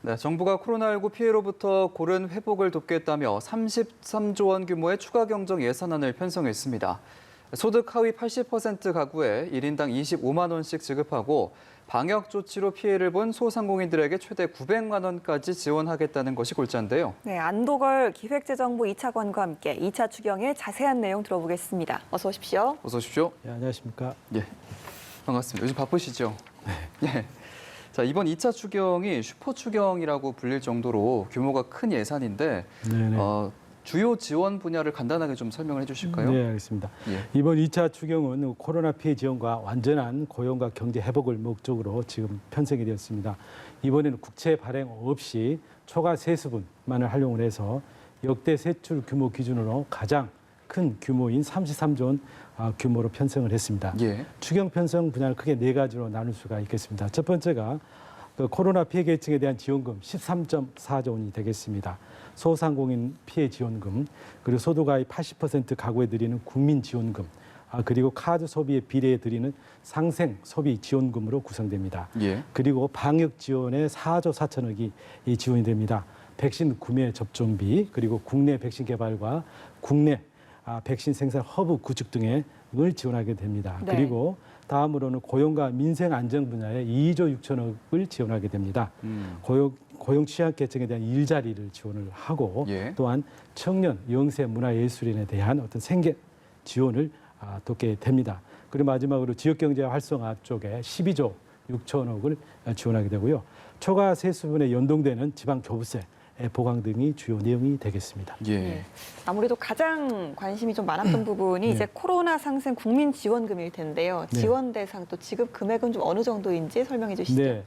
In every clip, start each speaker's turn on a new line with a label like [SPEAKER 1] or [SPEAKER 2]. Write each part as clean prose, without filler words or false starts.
[SPEAKER 1] 네, 정부가 코로나19 피해로부터 고른 회복을 돕겠다며 33조 원 규모의 추가 경정 예산안을 편성했습니다. 소득 하위 80% 가구에 1인당 25만 원씩 지급하고 방역 조치로 피해를 본 소상공인들에게 최대 900만 원까지 지원하겠다는 것이 골자인데요.
[SPEAKER 2] 네, 안도걸 기획재정부 2차관과 함께 2차 추경의 자세한 내용 들어보겠습니다. 어서 오십시오.
[SPEAKER 1] 어서 오십시오.
[SPEAKER 3] 네, 안녕하십니까.
[SPEAKER 1] 예, 반갑습니다. 요즘 바쁘시죠? 네. 예. 자, 이번 2차 추경이 슈퍼 추경이라고 불릴 정도로 규모가 큰 예산인데 주요 지원 분야를 간단하게 좀 설명을 해주실까요?
[SPEAKER 3] 네, 알겠습니다.
[SPEAKER 1] 예.
[SPEAKER 3] 이번 2차 추경은 코로나 피해 지원과 완전한 고용과 경제 회복을 목적으로 지금 편성이 되었습니다. 이번에는 국채 발행 없이 초과 세수분만을 활용을 해서 역대 세출 규모 기준으로 가장 큰 규모인 33조 원 규모로 편성을 했습니다.
[SPEAKER 1] 예.
[SPEAKER 3] 추경 편성 분야를 크게 네 가지로 나눌 수가 있겠습니다. 첫 번째가 코로나 피해 계층에 대한 지원금 13.4조 원이 되겠습니다. 소상공인 피해 지원금, 그리고 소득 하위 80% 가구에 드리는 국민 지원금, 그리고 카드 소비에 비례해 드리는 상생 소비 지원금으로 구성됩니다.
[SPEAKER 1] 예.
[SPEAKER 3] 그리고 방역 지원에 4조 4천억이 지원이 됩니다. 백신 구매 접종비, 그리고 국내 백신 개발과 국내 백신 생산 허브 구축 등을 지원하게 됩니다.
[SPEAKER 2] 네.
[SPEAKER 3] 그리고 다음으로는 고용과 민생 안정 분야에 2조 6천억을 지원하게 됩니다. 고용 취약계층에 대한 일자리를 지원을 하고
[SPEAKER 1] 예.
[SPEAKER 3] 또한 청년, 영세, 문화예술인에 대한 어떤 생계 지원을 돕게 됩니다. 그리고 마지막으로 지역경제 활성화 쪽에 12조 6천억을 지원하게 되고요. 초과 세수분에 연동되는 지방교부세 보강 등이 주요 내용이 되겠습니다.
[SPEAKER 1] 예.
[SPEAKER 2] 네. 아무래도 가장 관심이 좀 많았던 부분이
[SPEAKER 3] 네.
[SPEAKER 2] 이제 코로나 상생 국민 지원금일 텐데요.
[SPEAKER 3] 네.
[SPEAKER 2] 지원 대상 또 지급 금액은 좀 어느 정도인지 설명해 주시죠.
[SPEAKER 3] 네.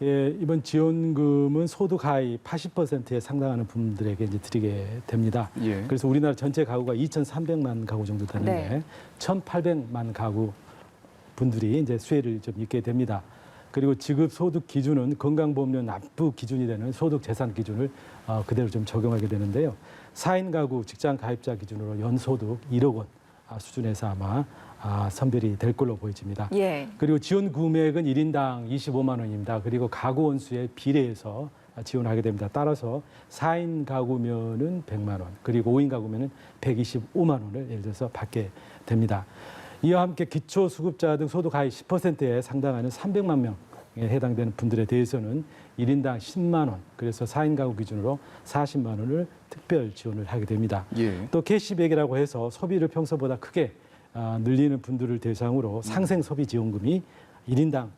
[SPEAKER 3] 예, 이번 지원금은 소득 하위 80%에 상당하는 분들에게 이제 드리게 됩니다.
[SPEAKER 1] 예.
[SPEAKER 3] 그래서 우리나라 전체 가구가 2,300만 가구 정도 되는데
[SPEAKER 2] 네.
[SPEAKER 3] 1,800만 가구 분들이 이제 수혜를 좀 입게 됩니다. 그리고 지급 소득 기준은 건강보험료 납부 기준이 되는 소득 재산 기준을 그대로 좀 적용하게 되는데요. 4인 가구 직장 가입자 기준으로 연소득 1억 원 수준에서 아마 선별이 될 걸로 보여집니다.
[SPEAKER 2] 예.
[SPEAKER 3] 그리고 지원 금액은 1인당 25만 원입니다. 그리고 가구 원수에 비례해서 지원하게 됩니다. 따라서 4인 가구면은 100만 원, 그리고 5인 가구면은 125만 원을 예를 들어서 받게 됩니다. 이와 함께 기초수급자 등 소득 하위 10%에 상당하는 300만 명에 해당되는 분들에 대해서는 1인당 10만 원, 그래서 4인 가구 기준으로 40만 원을 특별 지원을 하게 됩니다.
[SPEAKER 1] 예.
[SPEAKER 3] 또 캐시백이라고 해서 소비를 평소보다 크게 늘리는 분들을 대상으로 상생 소비 지원금이 1인당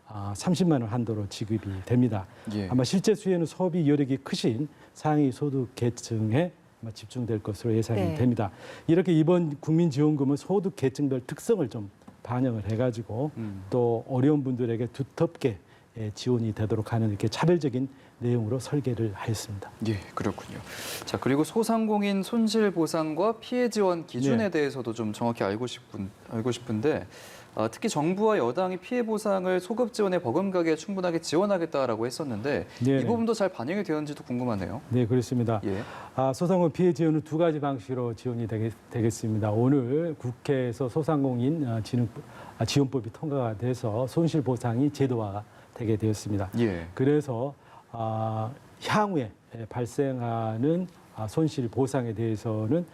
[SPEAKER 3] 30만 원 한도로 지급이 됩니다.
[SPEAKER 1] 예.
[SPEAKER 3] 아마 실제 수혜는 소비 여력이 크신 상위 소득 계층에 집중될 것으로 예상이
[SPEAKER 2] 네.
[SPEAKER 3] 됩니다. 이렇게 이번 국민지원금은 소득 계층별 특성을 좀 반영을 해가지고 또 어려운 분들에게 두텁게 지원이 되도록 하는 이렇게 차별적인 내용으로 설계를 하였습니다.
[SPEAKER 1] 예, 그렇군요. 자, 그리고 소상공인 손실 보상과 피해 지원 기준에
[SPEAKER 3] 네.
[SPEAKER 1] 대해서도 좀 정확히 알고 싶은데 특히 정부와 여당이 피해 보상을 소급 지원에 버금가게 충분하게 지원하겠다라고 했었는데
[SPEAKER 3] 네네.
[SPEAKER 1] 이 부분도 잘 반영이 되었는지도 궁금하네요.
[SPEAKER 3] 네, 그렇습니다.
[SPEAKER 1] 예.
[SPEAKER 3] 소상공인 피해 지원은 두 가지 방식으로 지원이 되겠습니다. 오늘 국회에서 소상공인 지원법이 통과가 돼서 손실 보상이 제도화가 되게 되었습니다.
[SPEAKER 1] 예.
[SPEAKER 3] 그래서 향후에 발생하는 손실 보상에 대해서는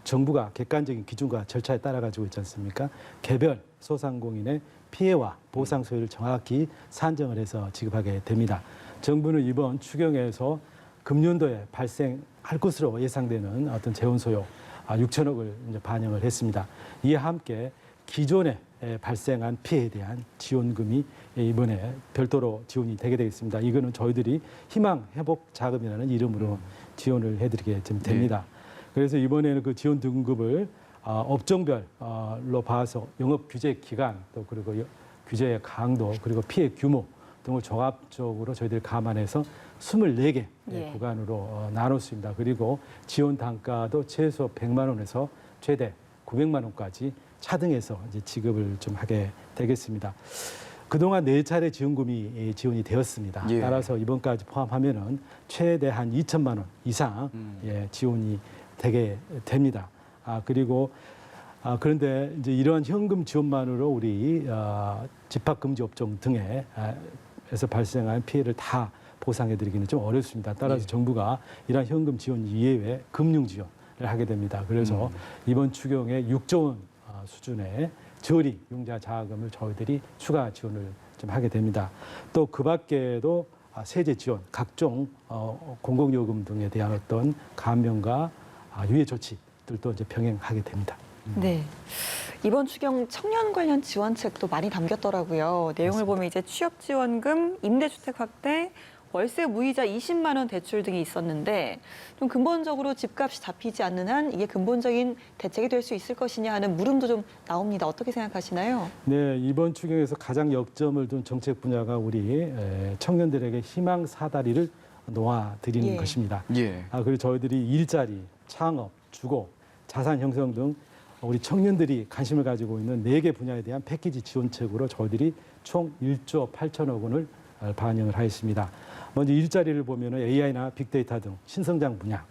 [SPEAKER 3] 정부가 객관적인 기준과 절차에 따라 가지고 있지 않습니까? 개별 소상공인의 피해와 보상 소요를 정확히 산정을 해서 지급하게 됩니다. 정부는 이번 추경에서 금년도에 발생할 것으로 예상되는 어떤 재원 소요 6천억을 이제 반영을 했습니다. 이와 함께 기존에 발생한 피해에 대한 지원금이 이번에 별도로 지원이 되게 되겠습니다. 이거는 저희들이 희망 회복 자금이라는 이름으로 지원을 해드리게 됩니다. 그래서 이번에는 그 지원 등급을 업종별로 봐서 영업 규제 기간 또 그리고 규제의 강도 그리고 피해 규모 등을 종합적으로 저희들이 감안해서 24개
[SPEAKER 2] 예.
[SPEAKER 3] 구간으로 나눴습니다. 그리고 지원 단가도 최소 100만 원에서 최대 900만 원까지 차등해서 이제 지급을 좀 하게 되겠습니다. 그동안 4차례 지원금이 지원이 되었습니다.
[SPEAKER 1] 예.
[SPEAKER 3] 따라서 이번까지 포함하면은 최대 한 2천만 원 이상 지원이 되게 됩니다. 그리고 그런데 이제 이러한 현금 지원만으로 우리 집합금지 업종 등에서 발생한 피해를 다 보상해드리기는 좀 어렵습니다. 따라서 정부가 이러한 현금 지원 이외에 금융 지원을 하게 됩니다. 그래서 이번 추경에 6조 원 수준의 저리 융자 자금을 저희들이 추가 지원을 좀 하게 됩니다. 또 그 밖에도 세제 지원, 각종 공공요금 등에 대한 어떤 감면과 유예 조치들도 이제 병행하게 됩니다.
[SPEAKER 2] 네. 이번 추경 청년 관련 지원책도 많이 담겼더라고요. 내용을 보면 이제 취업지원금, 임대주택 확대, 월세 무이자 20만 원 대출 등이 있었는데 좀 근본적으로 집값이 잡히지 않는 한 이게 근본적인 대책이 될 수 있을 것이냐 하는 물음도 좀 나옵니다. 어떻게 생각하시나요?
[SPEAKER 3] 네, 이번 추경에서 가장 역점을 둔 정책 분야가 우리 청년들에게 희망 사다리를 놓아드리는
[SPEAKER 2] 예.
[SPEAKER 3] 것입니다.
[SPEAKER 1] 예.
[SPEAKER 3] 그리고 저희들이 일자리, 창업, 주거, 자산 형성 등 우리 청년들이 관심을 가지고 있는 4개 분야에 대한 패키지 지원책으로 저희들이 총 1조 8천억 원을 반영을 하였습니다. 먼저 일자리를 보면은 AI나 빅데이터 등 신성장 분야,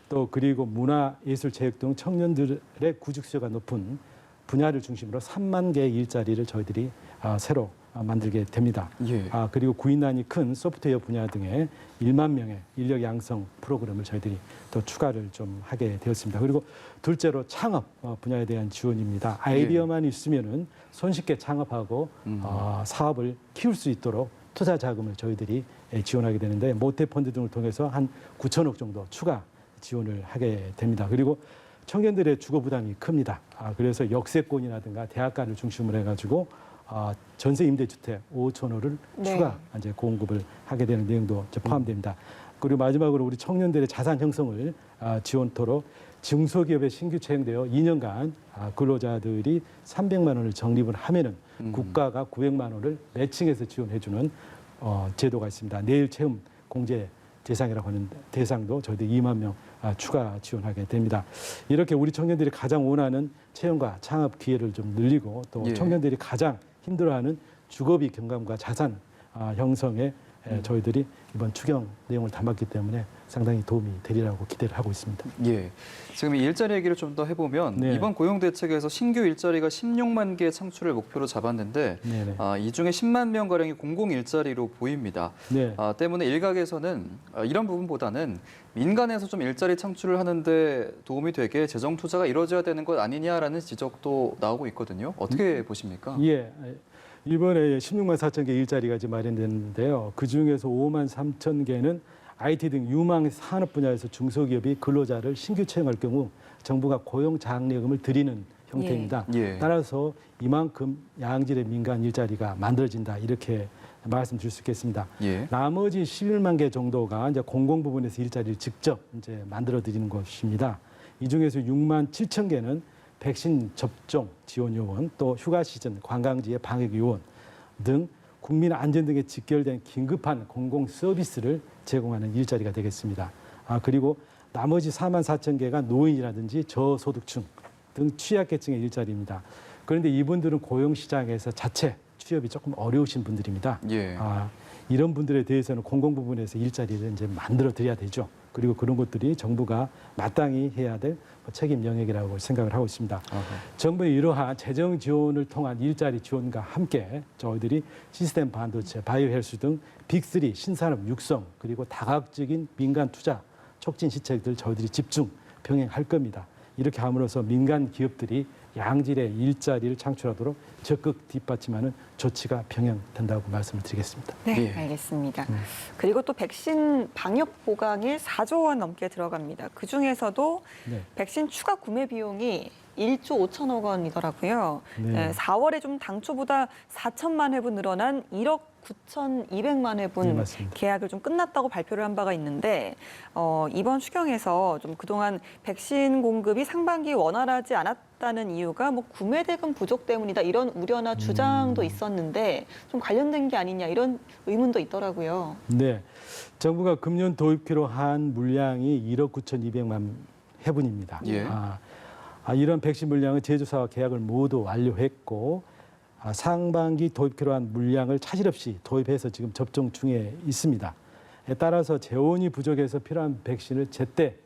[SPEAKER 3] 또 그리고 문화, 예술, 체육 등 청년들의 구직 수요가 높은 분야를 중심으로 3만 개의 일자리를 저희들이 새로 만들게 됩니다.
[SPEAKER 1] 예.
[SPEAKER 3] 그리고 구인난이 큰 소프트웨어 분야 등의 1만 명의 인력 양성 프로그램을 저희들이 또 추가를 좀 하게 되었습니다. 그리고 둘째로 창업 분야에 대한 지원입니다. 아이디어만 있으면은 손쉽게 창업하고 사업을 키울 수 있도록 투자 자금을 저희들이 지원하게 되는데 모태펀드 등을 통해서 한 9천억 정도 추가 지원을 하게 됩니다. 그리고 청년들의 주거 부담이 큽니다. 그래서 역세권이라든가 대학가를 중심으로 해가지고 전세 임대주택 5천호를
[SPEAKER 2] 네.
[SPEAKER 3] 추가 이제 공급을 하게 되는 내용도 이제 포함됩니다. 그리고 마지막으로 우리 청년들의 자산 형성을 지원토록 중소기업에 신규 채용되어 2년간 근로자들이 300만 원을 적립을 하면은 국가가 900만 원을 매칭해서 지원해주는 제도가 있습니다. 내일 채움 공제 대상이라고 하는 대상도 저희들 2만 명 추가 지원하게 됩니다. 이렇게 우리 청년들이 가장 원하는 채용과 창업 기회를 좀 늘리고 또
[SPEAKER 1] 예.
[SPEAKER 3] 청년들이 가장 힘들어하는 주거비 경감과 자산 형성에 저희들이 이번 추경 내용을 담았기 때문에 상당히 도움이 되리라고 기대를 하고 있습니다.
[SPEAKER 1] 예. 지금 이 일자리 얘기를 좀 더 해보면
[SPEAKER 3] 네.
[SPEAKER 1] 이번 고용대책에서 신규 일자리가 16만 개 창출을 목표로 잡았는데
[SPEAKER 3] 네네.
[SPEAKER 1] 이 중에 10만 명 가량이 공공 일자리로 보입니다.
[SPEAKER 3] 네.
[SPEAKER 1] 때문에 일각에서는 이런 부분보다는 민간에서 좀 일자리 창출을 하는데 도움이 되게 재정 투자가 이루어져야 되는 것 아니냐라는 지적도 나오고 있거든요. 어떻게 보십니까?
[SPEAKER 3] 예. 이번에 16만 4천 개 일자리가 이제 마련됐는데요. 그 중에서 5만 3천 개는 IT 등 유망 산업 분야에서 중소기업이 근로자를 신규 채용할 경우 정부가 고용 장려금을 드리는 형태입니다.
[SPEAKER 1] 예.
[SPEAKER 3] 따라서 이만큼 양질의 민간 일자리가 만들어진다 이렇게 말씀드릴 수 있겠습니다.
[SPEAKER 1] 예.
[SPEAKER 3] 나머지 11만 개 정도가 이제 공공 부분에서 일자리를 직접 이제 만들어 드리는 것입니다. 이 중에서 6만 7천 개는 백신 접종 지원 요원, 또 휴가 시즌 관광지의 방역 요원 등 국민 안전 등에 직결된 긴급한 공공 서비스를 제공하는 일자리가 되겠습니다. 그리고 나머지 4만 4천 개가 노인이라든지 저소득층 등 취약계층의 일자리입니다. 그런데 이분들은 고용시장에서 자체 취업이 조금 어려우신 분들입니다.
[SPEAKER 1] 예.
[SPEAKER 3] 이런 분들에 대해서는 공공 부분에서 일자리를 이제 만들어 드려야 되죠. 그리고 그런 것들이 정부가 마땅히 해야 될 책임 영역이라고 생각을 하고 있습니다. 정부의 이러한 재정 지원을 통한 일자리 지원과 함께 저희들이 시스템 반도체, 바이오헬스 등 빅3 신산업 육성 그리고 다각적인 민간 투자 촉진 시책들 저희들이 집중 병행할 겁니다. 이렇게 함으로써 민간 기업들이 양질의 일자리를 창출하도록 적극 뒷받침하는 조치가 병행된다고 말씀을 드리겠습니다.
[SPEAKER 2] 네,
[SPEAKER 1] 예.
[SPEAKER 2] 알겠습니다. 그리고 또 백신 방역 보강에 4조 원 넘게 들어갑니다. 그중에서도
[SPEAKER 3] 네.
[SPEAKER 2] 백신 추가 구매 비용이 1조 5천억 원이더라고요.
[SPEAKER 3] 네.
[SPEAKER 2] 4월에 좀 당초보다 4천만 회분 늘어난 1억 9,200만 회분
[SPEAKER 3] 네, 맞습니다.
[SPEAKER 2] 계약을 좀 끝났다고 발표를 한 바가 있는데 이번 추경에서 좀 그동안 백신 공급이 상반기에 원활하지 않았다는 이유가 뭐 구매 대금 부족 때문이다 이런 우려나 주장도 있었는데 좀 관련된 게 아니냐 이런 의문도 있더라고요.
[SPEAKER 3] 네, 정부가 금년 도입키로 한 물량이 1억 9,200만 회분입니다.
[SPEAKER 1] 예.
[SPEAKER 3] 이런 백신 물량은 제조사와 계약을 모두 완료했고 상반기 도입키로 한 물량을 차질 없이 도입해서 지금 접종 중에 있습니다. 따라서 재원이 부족해서 필요한 백신을 제때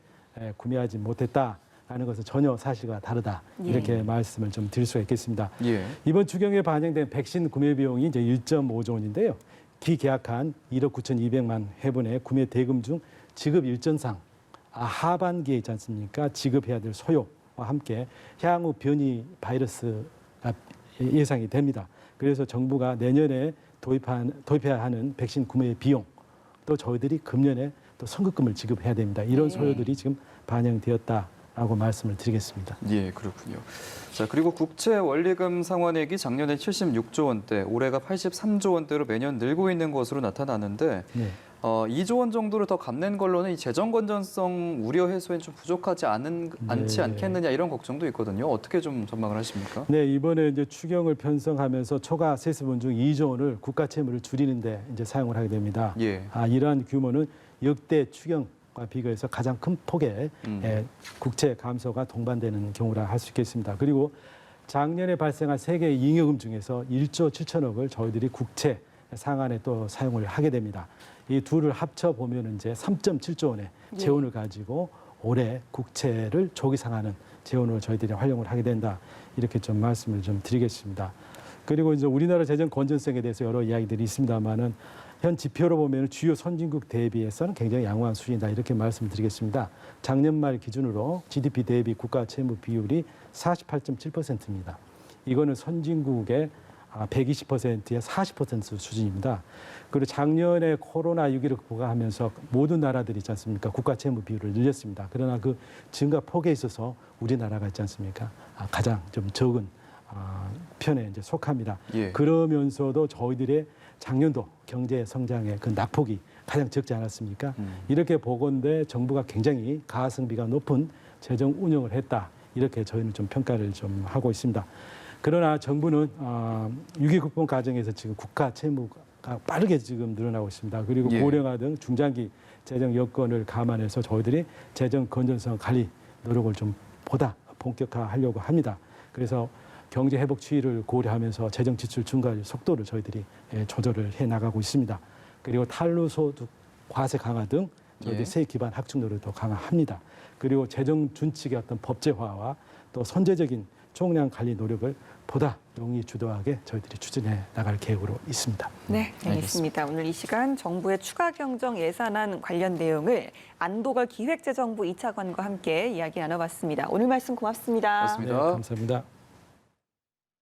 [SPEAKER 3] 구매하지 못했다라는 것은 전혀 사실과 다르다 이렇게 말씀을 좀 드릴 수가 있겠습니다.
[SPEAKER 1] 예.
[SPEAKER 3] 이번 추경에 반영된 백신 구매 비용이 이제 1.5조 원인데요. 기계약한 1억 9,200만 회분의 구매 대금 중 지급 일정상 하반기에 있지 않습니까? 지급해야 될 소요와 함께 향후 변이 바이러스가 예상이 됩니다. 그래서 정부가 내년에 도입해야 하는 백신 구매 비용, 또 저희들이 금년에 또 선급금을 지급해야 됩니다. 이런 소요들이 지금 반영되었다라고 말씀을 드리겠습니다.
[SPEAKER 1] 예, 그렇군요. 자, 그리고 국채 원리금 상환액이 작년에 76조 원대, 올해가 83조 원대로 매년 늘고 있는 것으로 나타나는데
[SPEAKER 3] 네.
[SPEAKER 1] 2조 원 정도를 더 갚는 걸로는 이 재정 건전성 우려 해소엔 좀 부족하지 않지 않겠느냐 이런 걱정도 있거든요. 어떻게 좀 전망을 하십니까?
[SPEAKER 3] 네, 이번에 이제 추경을 편성하면서 초과 세수분 중 2조 원을 국가 채무를 줄이는데 이제 사용을 하게 됩니다.
[SPEAKER 1] 예.
[SPEAKER 3] 이러한 규모는 역대 추경과 비교해서 가장 큰 폭의 국채 감소가 동반되는 경우라 할 수 있겠습니다. 그리고 작년에 발생한 세계 잉여금 중에서 1조 7천억을 저희들이 국채 상환에 또 사용을 하게 됩니다. 이 둘을 합쳐 보면 이제 3.7조 원의 재원을 가지고 올해 국채를 조기 상환하는 재원으로 저희들이 활용을 하게 된다. 이렇게 좀 말씀을 좀 드리겠습니다. 그리고 이제 우리나라 재정 건전성에 대해서 여러 이야기들이 있습니다만은 현 지표로 보면 주요 선진국 대비해서는 굉장히 양호한 수준이다. 이렇게 말씀드리겠습니다. 작년 말 기준으로 GDP 대비 국가 채무 비율이 48.7%입니다. 이거는 선진국의 120%의 40% 수준입니다. 그리고 작년에 코로나19를 부과하면서 모든 나라들이 있지 않습니까? 국가 채무 비율을 늘렸습니다. 그러나 그 증가 폭에 있어서 우리나라가 있지 않습니까? 가장 좀 적은 편에 이제 속합니다.
[SPEAKER 1] 예.
[SPEAKER 3] 그러면서도 저희들의 작년도 경제 성장의 그 낙폭이 가장 적지 않았습니까? 이렇게 보건대 정부가 굉장히 가성비가 높은 재정 운영을 했다. 이렇게 저희는 좀 평가를 좀 하고 있습니다. 그러나 정부는 위기 극복 과정에서 지금 국가 채무가 빠르게 지금 늘어나고 있습니다. 그리고
[SPEAKER 1] 예.
[SPEAKER 3] 고령화 등 중장기 재정 여건을 감안해서 저희들이 재정 건전성 관리 노력을 좀 보다 본격화하려고 합니다. 그래서 경제 회복 추이를 고려하면서 재정 지출 증가 속도를 저희들이 조절을 해 나가고 있습니다. 그리고 탄로소득 과세 강화 등 저희들 세액 기반 확충 노력을 더 강화합니다. 그리고 재정 준칙의 어떤 법제화와 또 선제적인 총량 관리 노력을 보다 용이 주도하게 저희들이 추진해 나갈 계획으로 있습니다.
[SPEAKER 2] 네, 알겠습니다. 오늘 이 시간 정부의 추가 경정 예산안 관련 내용을 안도걸 기획재정부 2차관과 함께 이야기 나눠봤습니다. 오늘 말씀 고맙습니다.
[SPEAKER 1] 고맙습니다.
[SPEAKER 3] 네, 감사합니다.